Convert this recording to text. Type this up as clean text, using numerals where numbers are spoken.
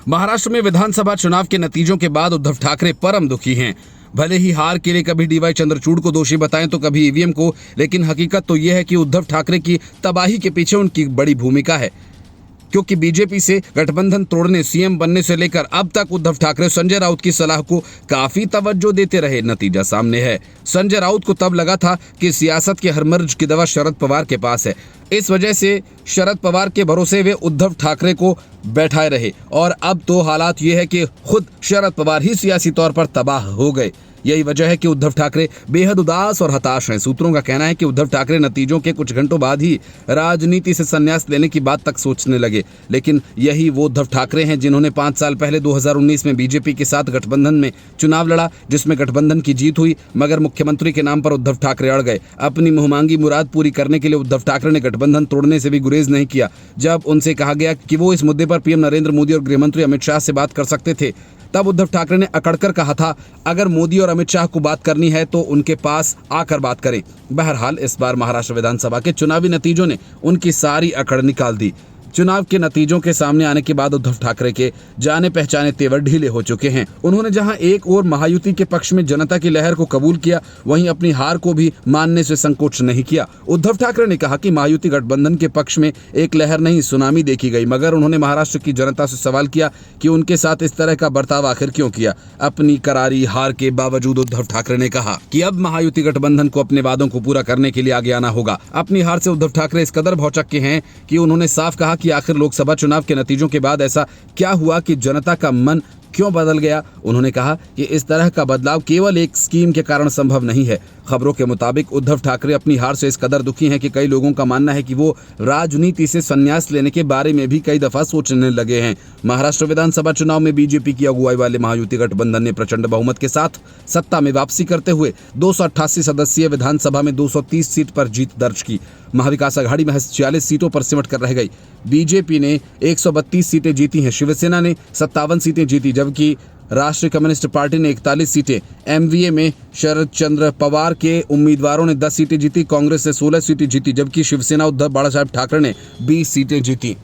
महाराष्ट्र में विधानसभा चुनाव के नतीजों के बाद उद्धव ठाकरे परम दुखी हैं। भले ही हार के लिए कभी डीवाई चंद्रचूड़ को दोषी बताएं तो कभी ईवीएम को, लेकिन हकीकत तो यह है कि उद्धव ठाकरे की तबाही के पीछे उनकी बड़ी भूमिका है। क्योंकि बीजेपी से गठबंधन तोड़ने, सीएम बनने से लेकर अब तक उद्धव ठाकरे संजय राउत की सलाह को काफी तवज्जो देते रहे। नतीजा सामने है। संजय राउत को तब लगा था कि सियासत के हर मर्ज की दवा शरद पवार के पास है। इस वजह से शरद पवार के भरोसे वे उद्धव ठाकरे को बैठाए रहे और अब तो हालात ये है कि खुद शरद पवार ही सियासी तौर पर तबाह हो गए। यही वजह है कि उद्धव ठाकरे बेहद उदास और हताश हैं। सूत्रों का कहना है कि उद्धव ठाकरे नतीजों के कुछ घंटों बाद ही राजनीति से संन्यास लेने की बात तक सोचने लगे। लेकिन यही वो उद्धव ठाकरे हैं जिन्होंने 5 साल पहले 2019 में बीजेपी के साथ गठबंधन में चुनाव लड़ा, जिसमें गठबंधन की जीत हुई, मगर मुख्यमंत्री के नाम पर उद्धव ठाकरे अड़ गए। अपनी मुंहमांगी मुराद पूरी करने के लिए उद्धव ठाकरे ने गठबंधन तोड़ने से भी गुरेज नहीं किया। जब उनसे कहा गया कि वो इस मुद्दे पर पीएम नरेंद्र मोदी और गृहमंत्री अमित शाह से बात कर सकते थे, तब उद्धव ठाकरे ने अकड़कर कहा था, अगर मोदी और अमित शाह को बात करनी है तो उनके पास आकर बात करें। बहरहाल इस बार महाराष्ट्र विधानसभा के चुनावी नतीजों ने उनकी सारी अकड़ निकाल दी। चुनाव के नतीजों के सामने आने के बाद उद्धव ठाकरे के जाने पहचाने तेवर ढीले हो चुके हैं। उन्होंने जहां एक ओर महायुति के पक्ष में जनता की लहर को कबूल किया, वहीं अपनी हार को भी मानने से संकोच नहीं किया। उद्धव ठाकरे ने कहा कि महायुति गठबंधन के पक्ष में एक लहर नहीं, सुनामी देखी गई, मगर उन्होंने महाराष्ट्र की जनता से सवाल किया कि उनके साथ इस तरह का बर्ताव आखिर क्यों किया। अपनी करारी हार के बावजूद उद्धव ठाकरे ने कहा कि अब महायुति गठबंधन को अपने वादों को पूरा करने के लिए आगे आना होगा। अपनी हार से उद्धव ठाकरे इस कदर भौचक्के हैं कि उन्होंने साफ कहा कि आखिर लोकसभा चुनाव के नतीजों के बाद ऐसा क्या हुआ कि जनता का मन क्यों बदल गया। उन्होंने कहा कि इस तरह का बदलाव केवल एक स्कीम के कारण संभव नहीं है। खबरों के मुताबिक उद्धव ठाकरे अपनी हार से इस कदर दुखी हैं कि कई लोगों का मानना है कि वो राजनीति से संन्यास लेने के बारे में भी कई दफा सोचने लगे हैं। महाराष्ट्र विधानसभा चुनाव में बीजेपी की अगुवाई वाले महायुति गठबंधन ने प्रचंड बहुमत के साथ सत्ता में वापसी करते हुए 288 सदस्यीय विधानसभा में 230 सीट पर जीत दर्ज की। महाविकास आघाड़ी महज 46 सीटों पर सिमट कर रह गई। बीजेपी ने 132 सीटें जीती हैं, शिवसेना ने 57 सीटें जीती, जबकि राष्ट्रीय कम्युनिस्ट पार्टी ने 41 सीटें, एमवीए में शरद चंद्र पवार के उम्मीदवारों ने 10 सीटें जीती, कांग्रेस से 16 सीटें जीती, जबकि शिवसेना उद्धव बाळासाहेब ठाकरे ने 20 सीटें जीती।